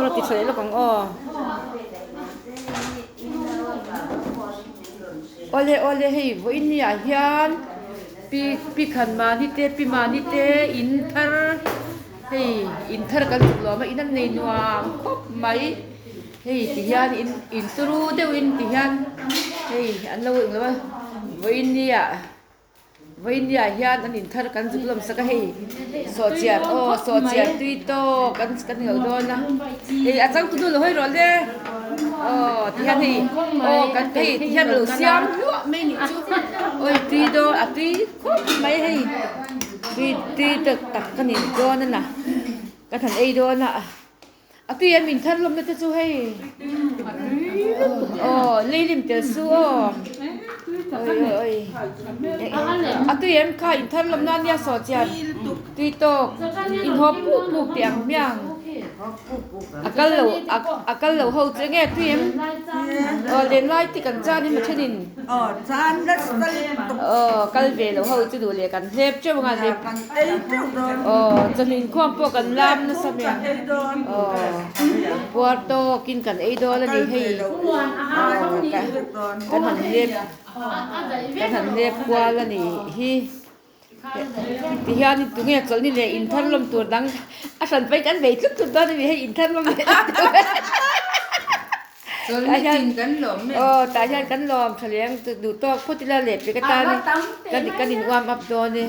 เราติดเสยแล้วของโอเลให้วินเนี่ยเฮียนปีขันมานิเตปีมานิเตอินเทอร์ให้อินเทอร์กันจุดล้อมาอินันในนัวครบไหมให้ติฮันอินตรูเดวินติฮันให้อันเราอีกแล้วว่าวินเนี่ยเฮียนอันอินเทอร์กันจุดล้อมสักให้โซเชียลตุยโต้กันเหงาโดนนะให้อาจารย์คุณดูเลยให้รอเลยที่ฮันให้กันให้ที่ฮันเราเสียมยั่วไม่หนีจุตุยโตตุยครบไหมให้ตุยตักกันอีกโดนนั่นน่ะกันทันไอโดนน่ะตุยมินทันลมนั่นจะช่วยเลยลิมเตสู้ตุยข้าอินทันลมนั่นเนี่ยสอดจัดตุยโตอินหอบปูเปียงเมียงakal lo ho chenge tuim len lai ti kan chan ni ma thenin chan das kal ve lo ho chu du le kan hep che nga le kan ei chu don chanin khom po kan lam na samya puar to kin kan ei do la ni hei kan han lep kwa la ni hiที่ยานี่ตรงนี้จนนี่เลยอินทันลมตัวดังฉันไปกันไปทุกตอนนี้ให้อินทันลมจนนี่กินกันหลมตาฉันกันลมเฉลียงดูตัวพุทธิละเล็ดไปกันตานี่กันดินวามอับโดนนี่